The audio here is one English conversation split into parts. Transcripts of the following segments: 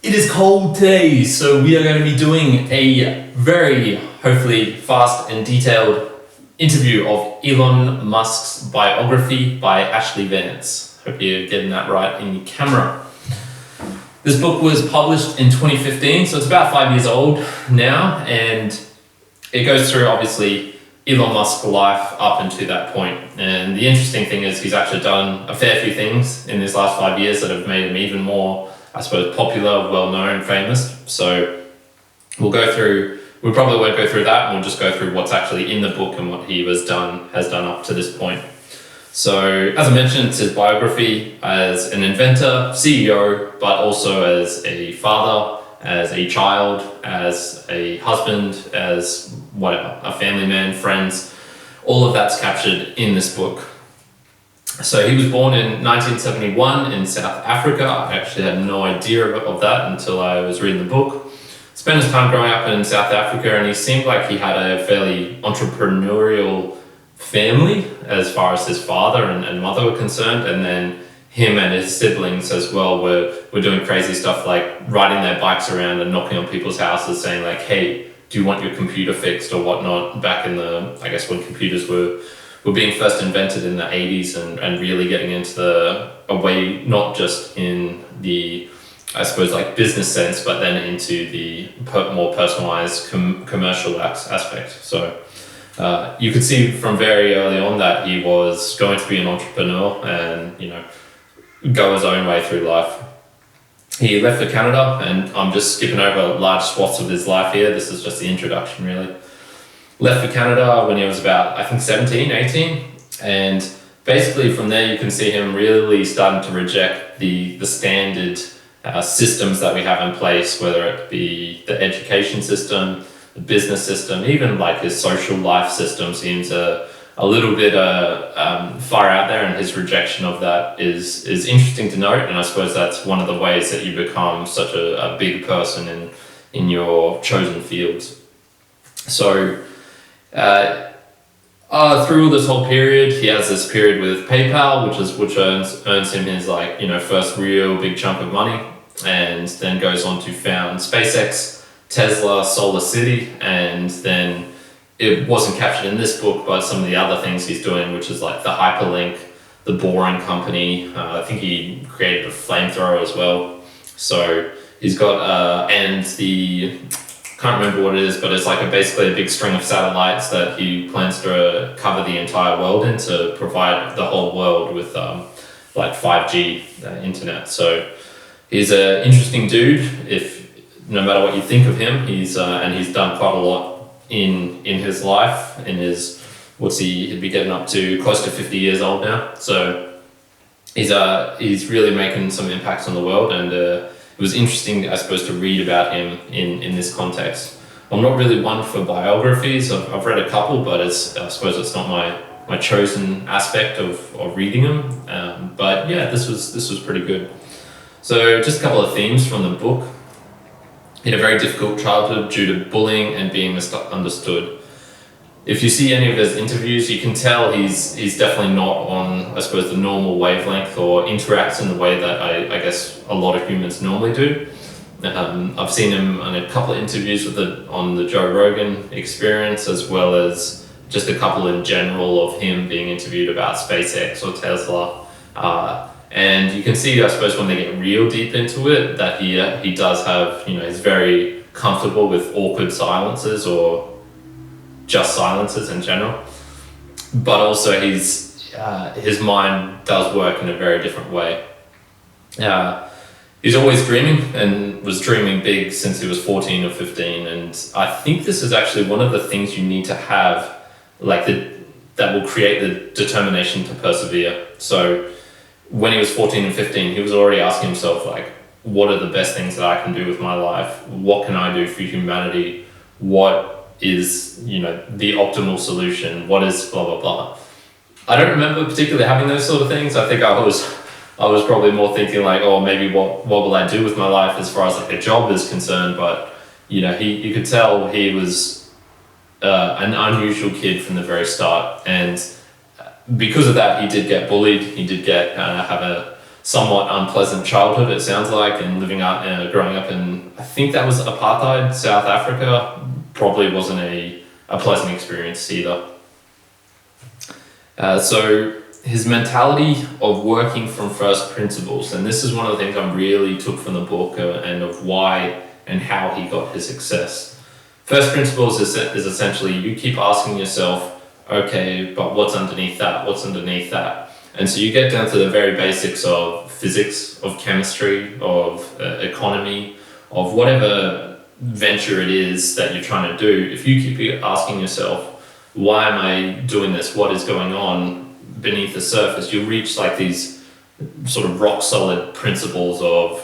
It is cold today, so we are going to be doing a very, hopefully, fast and detailed interview of Elon Musk's biography by Ashlee Vance. Hope you're getting that right in your camera. This book was published in 2015, so it's about 5 years old now, and it goes through, obviously, Elon Musk's life up until that point. And the interesting thing is he's actually done a fair few things in these last 5 years that have made him even more, I suppose, popular, well-known, famous. So we probably won't go through that, and we'll just go through what's actually in the book and what he has done up to this point. So, as I mentioned, it's his biography as an inventor, CEO, but also as a father, as a child, as a husband, as whatever, a family man, friends. All of that's captured in this book. So he was born in 1971 in South Africa. I actually had no idea of that until I was reading the book. Spent his time growing up in South Africa, and he seemed like he had a fairly entrepreneurial family as far as his father and mother were concerned, and then him and his siblings as well were doing crazy stuff like riding their bikes around and knocking on people's houses saying like, hey, do you want your computer fixed or whatnot, back in the, I guess, when computers were being first invented in the 80s and really getting into a way, not just in the, I suppose, like business sense, but then into the more personalized commercial aspect. So you could see from very early on that he was going to be an entrepreneur and, go his own way through life. He left for Canada, and I'm just skipping over large swaths of his life here. This is just the introduction, really. Left for Canada when he was about, I think, 17, 18. And basically from there you can see him really starting to reject the standard systems that we have in place, whether it be the education system, the business system, even like his social life system seems a little bit far out there, and his rejection of that is interesting to note. And I suppose that's one of the ways that you become such a big person in your chosen fields. So through all this whole period, he has this period with PayPal, which earns him his first real big chunk of money, and then goes on to found SpaceX, Tesla, SolarCity, and then it wasn't captured in this book, but some of the other things he's doing, which is like the hyperlink, the boring company. I think he created a flamethrower as well. So he's got can't remember what it is, but it's like basically a big string of satellites that he plans to cover the entire world in to provide the whole world with like 5G internet. So he's an interesting dude. No matter what you think of him, he's done quite a lot in his life. He'd be getting up to close to 50 years old now. So he's really making some impacts on the world, and it was interesting, I suppose, to read about him in this context. I'm not really one for biographies. I've read a couple, but I suppose it's not my chosen aspect of reading them. But yeah, this was pretty good. So just a couple of themes from the book. He had a very difficult childhood due to bullying and being misunderstood. If you see any of his interviews, you can tell he's definitely not on, I suppose, the normal wavelength or interacts in the way that I guess a lot of humans normally do. I've seen him on a couple of interviews on the Joe Rogan Experience, as well as just a couple in general of him being interviewed about SpaceX or Tesla. And you can see, I suppose, when they get real deep into it, that he does have, he's very comfortable with awkward silences or just silences in general. But also his mind does work in a very different way. He's always dreaming and was dreaming big since he was 14 or 15. And I think this is actually one of the things you need to have, that will create the determination to persevere. So when he was 14 and 15, he was already asking himself, like, what are the best things that I can do with my life? What can I do for humanity? What is, the optimal solution? What is blah, blah, blah? I don't remember particularly having those sort of things. I think I was probably more thinking like, oh, maybe what will I do with my life as far as like a job is concerned? But, you could tell he was an unusual kid from the very start. And because of that, he did get bullied. He did have somewhat unpleasant childhood, it sounds like, and growing up in, I think that was apartheid, South Africa. Probably wasn't a pleasant experience either. So his mentality of working from first principles, and this is one of the things I really took from the book, and of why and how he got his success. First principles is essentially you keep asking yourself, okay, but what's underneath that? What's underneath that? And so you get down to the very basics of physics, of chemistry, of economy, of whatever venture it is that you're trying to do. If you keep asking yourself, why am I doing this? What is going on beneath the surface? You'll reach like these sort of rock solid principles of,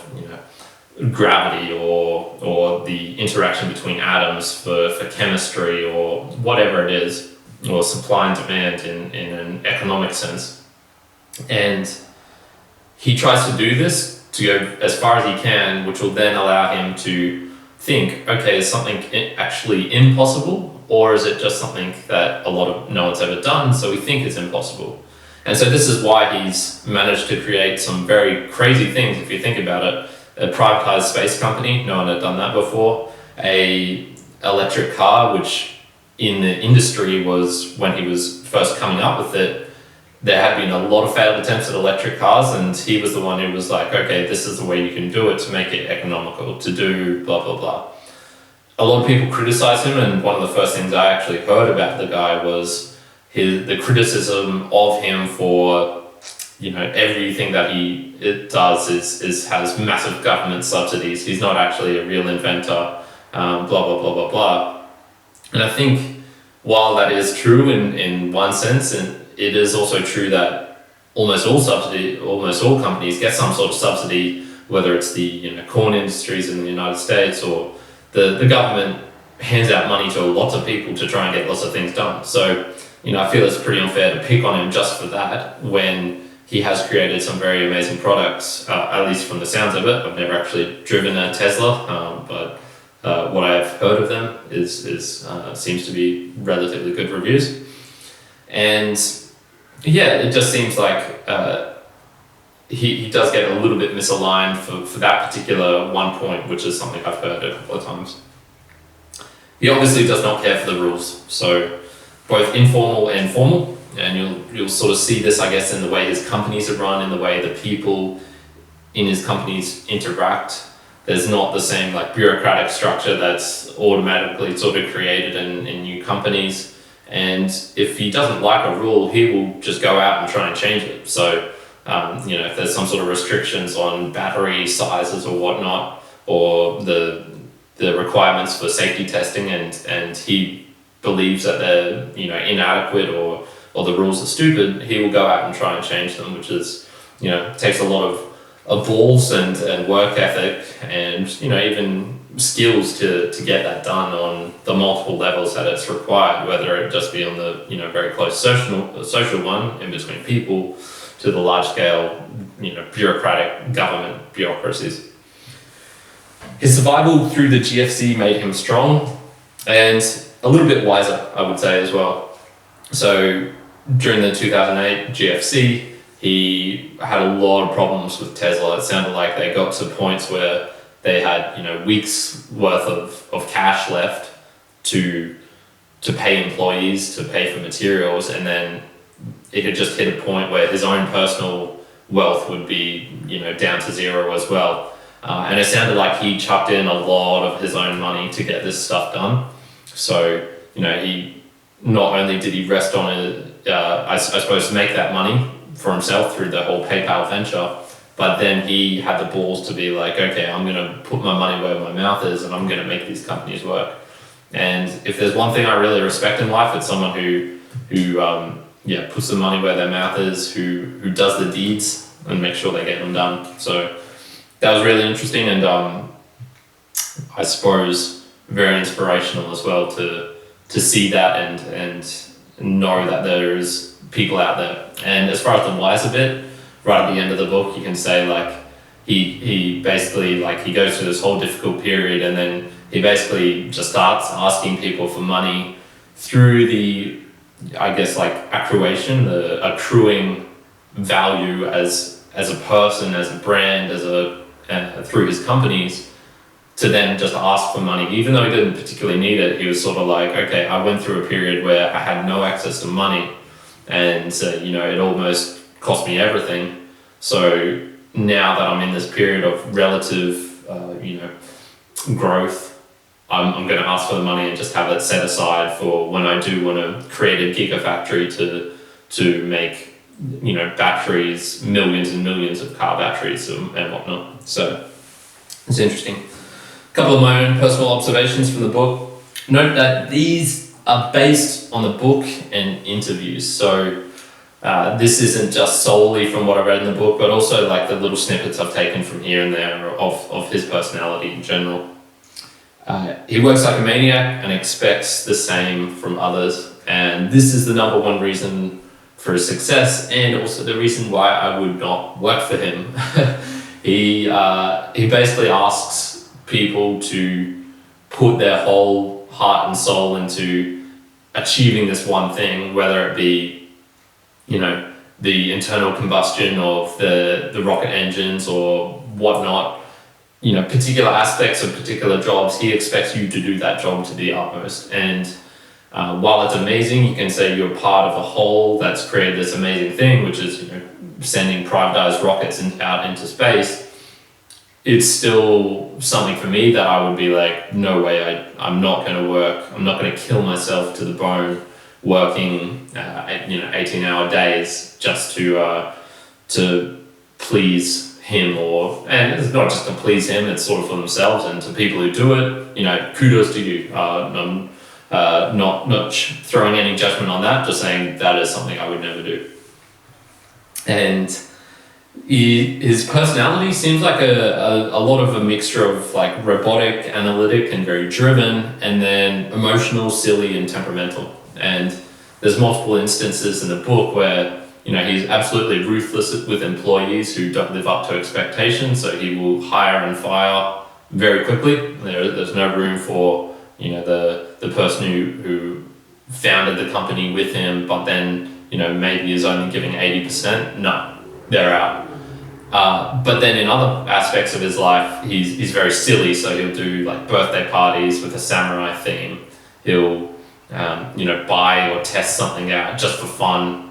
gravity or the interaction between atoms for chemistry or whatever it is, or supply and demand in an economic sense. And he tries to do this to go as far as he can, which will then allow him to think, okay, is something actually impossible, or is it just something that no one's ever done, so we think it's impossible? And so this is why he's managed to create some very crazy things, if you think about it. A privatized space company, no one had done that before. A electric car, which in the industry was, when he was first coming up with it, there had been a lot of failed attempts at electric cars, and he was the one who was like, okay, this is the way you can do it to make it economical, to do blah, blah, blah. A lot of people criticize him, and one of the first things I actually heard about the guy was the criticism of him for, everything that he does has massive government subsidies. He's not actually a real inventor, blah, blah, blah, blah, blah. And I think while that is true in one sense, and it is also true that almost all companies get some sort of subsidy, whether it's the corn industries in the United States, or the government hands out money to lots of people to try and get lots of things done. So, I feel it's pretty unfair to pick on him just for that, when he has created some very amazing products, at least from the sounds of it. I've never actually driven a Tesla, but what I've heard of them seems to be relatively good reviews. And yeah, it just seems like he does get a little bit misaligned for that particular one point, which is something I've heard a couple of times. He obviously does not care for the rules, so both informal and formal, and you'll sort of see this, I guess, in the way his companies are run, in the way the people in his companies interact. There's not the same like bureaucratic structure that's automatically sort of created in new companies. And if he doesn't like a rule, he will just go out and try and change it. So, if there's some sort of restrictions on battery sizes or whatnot, or the requirements for safety testing, and he believes that they're inadequate or the rules are stupid, he will go out and try and change them, which is takes a lot of balls and work ethic and even skills to get that done on the multiple levels that it's required, whether it just be on the very close social one in between people, to the large scale bureaucratic government bureaucracies. His survival through the GFC made him strong and a little bit wiser, I would say, as well. So during the 2008 GFC, he had a lot of problems with Tesla. It sounded like they got to points where they had weeks worth of cash left to pay employees, to pay for materials, and then it had just hit a point where his own personal wealth would be down to zero as well. And it sounded like he chucked in a lot of his own money to get this stuff done. So, he not only did he rest on it, I suppose, make that money for himself through the whole PayPal venture, but then he had the balls to be like, okay, I'm going to put my money where my mouth is, and I'm going to make these companies work. And if there's one thing I really respect in life, it's someone who puts the money where their mouth is, who does the deeds and make sure they get them done. So that was really interesting, and I suppose very inspirational as well to see that and know that there's people out there. And as far as the why's a bit, right at the end of the book, you can say like he basically he goes through this whole difficult period, and then he basically just starts asking people for money through the, I guess, accruing value as as a person, as a brand, through his companies, to then just ask for money, even though he didn't particularly need it. He was sort of like, okay, I went through a period where I had no access to money, and it almost cost me everything. So now that I'm in this period of relative, growth, I'm going to ask for the money and just have it set aside for when I do want to create a gigafactory to make, batteries, millions and millions of car batteries and whatnot. So it's interesting. A couple of my own personal observations from the book. Note that these are based on the book and interviews. So this isn't just solely from what I read in the book, but also like the little snippets I've taken from here and there of his personality in general. He works like a maniac and expects the same from others. And this is the number one reason for his success, and also the reason why I would not work for him. He basically asks people to put their whole heart and soul into achieving this one thing, whether it be, the internal combustion of the rocket engines or whatnot, particular aspects of particular jobs. He expects you to do that job to the utmost. And while it's amazing, you can say you're part of a whole that's created this amazing thing, which is, sending privatized rockets out into space. It's still something for me that I would be like, no way, I'm not going to work. I'm not going to kill myself to the bone working, 18-hour days just to please him, and it's not just to please him, it's sort of for themselves. And to people who do it, kudos to you. I'm not throwing any judgment on that, just saying that is something I would never do. And his personality seems like a lot of a mixture of like robotic, analytic, and very driven, and then emotional, silly, and temperamental. And there's multiple instances in the book where he's absolutely ruthless with employees who don't live up to expectations, so he will hire and fire very quickly. There's no room for the person who founded the company with him, but then maybe is only giving 80%. No, they're out. But then in other aspects of his life, he's very silly, so he'll do like birthday parties with a samurai theme. He'll buy or test something out just for fun,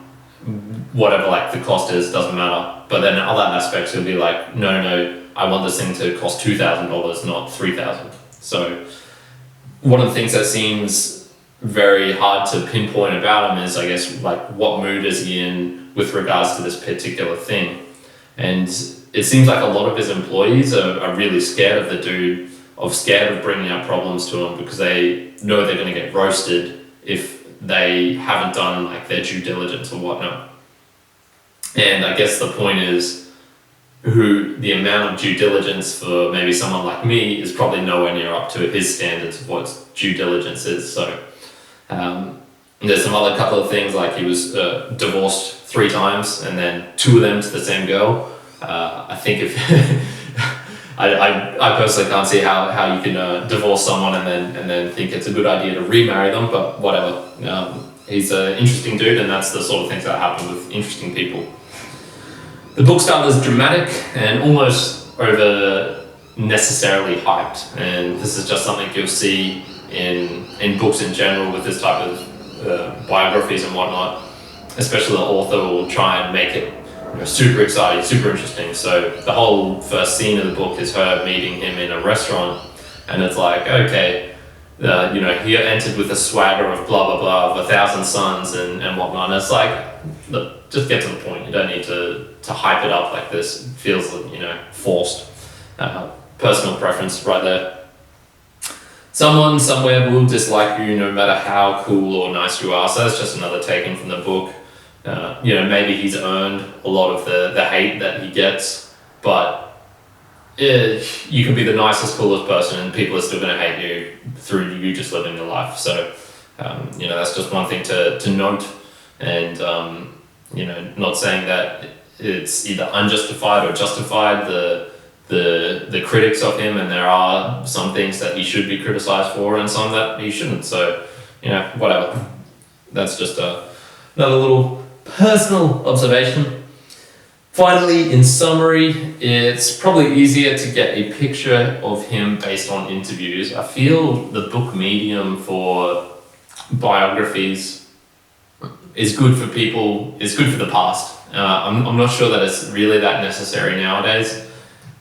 whatever like the cost is, doesn't matter. But then in other aspects, he'll be like, no, I want this thing to cost $2,000, not $3,000. So one of the things that seems very hard to pinpoint about him is, I guess, like what mood is he in with regards to this particular thing. And it seems like a lot of his employees are really scared of the dude, scared of bringing up problems to him, because they know they're going to get roasted if they haven't done like their due diligence or whatnot. And I guess the point is, the amount of due diligence for maybe someone like me is probably nowhere near up to his standards of what due diligence is. So there's some other couple of things, like he was divorced 3 times, and then 2 of them to the same girl. I think if I personally can't see how you can divorce someone and then think it's a good idea to remarry them, but whatever. He's an interesting dude, and that's the sort of things that happen with interesting people. The book style is dramatic and almost over necessarily hyped, and this is just something you'll see in books in general with this type of biographies and whatnot. Especially the author will try and make it super exciting, super interesting. So the whole first scene of the book is her meeting him in a restaurant, and it's like, okay, he entered with a swagger of blah blah blah of 1,000 sons and whatnot. And it's like, look, just get to the point. You don't need to hype it up like this. It feels forced. Personal preference right there. Someone somewhere will dislike you no matter how cool or nice you are. So that's just another taken from the book. Maybe he's earned a lot of the hate that he gets, but you can be the nicest, coolest person and people are still going to hate you through you just living your life. So, that's just one thing to note. And, not saying that it's either unjustified or justified, the critics of him, and there are some things that he should be criticized for and some that he shouldn't. So, whatever. That's just another little personal observation. Finally, in summary, it's probably easier to get a picture of him based on interviews. I feel the book medium for biographies is good for people, is good for the past. I'm not sure that it's really that necessary nowadays.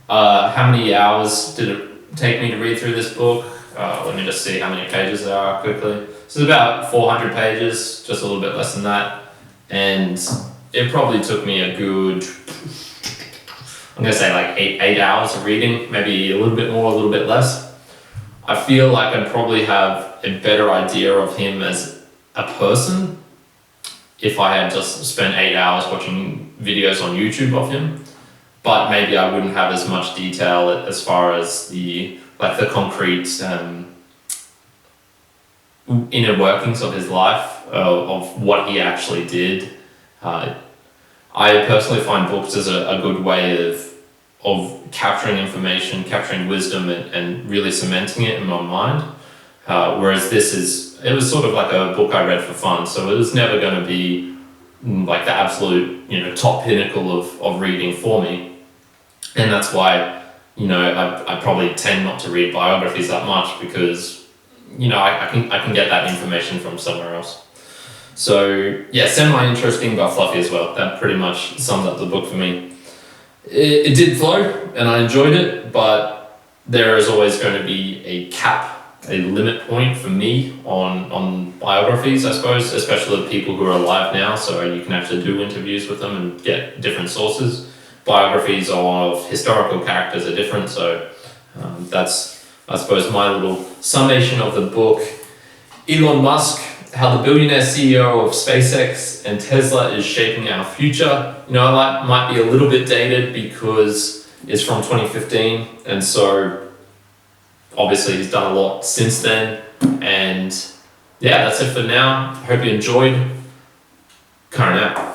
How many hours did it take me to read through this book? Let me just see how many pages there are quickly. So it's about 400 pages, just a little bit less than that. And it probably took me a good, I'm gonna say like eight hours of reading, maybe a little bit more, a little bit less. I feel like I'd probably have a better idea of him as a person if I had just spent 8 hours watching videos on YouTube of him. But maybe I wouldn't have as much detail as far as the concrete inner workings of his life, of what he actually did. I personally find books as a good way of capturing information, capturing wisdom, and really cementing it in my mind. Whereas it was sort of like a book I read for fun, so it was never going to be like the absolute, top pinnacle of reading for me. And that's why, I probably tend not to read biographies that much, because, I can get that information from somewhere else. So yeah, semi-interesting but fluffy as well. That pretty much sums up the book for me. It did flow and I enjoyed it, but there is always going to be a cap, a limit point for me on biographies, I suppose, especially the people who are alive now, so you can actually do interviews with them and get different sources. Biographies of historical characters are different, so that's, I suppose, my little summation of the book. Elon Musk, how the billionaire CEO of SpaceX and Tesla is shaping our future. It might be a little bit dated because it's from 2015, and so obviously he's done a lot since then. And yeah, that's it for now. Hope you enjoyed. Current out.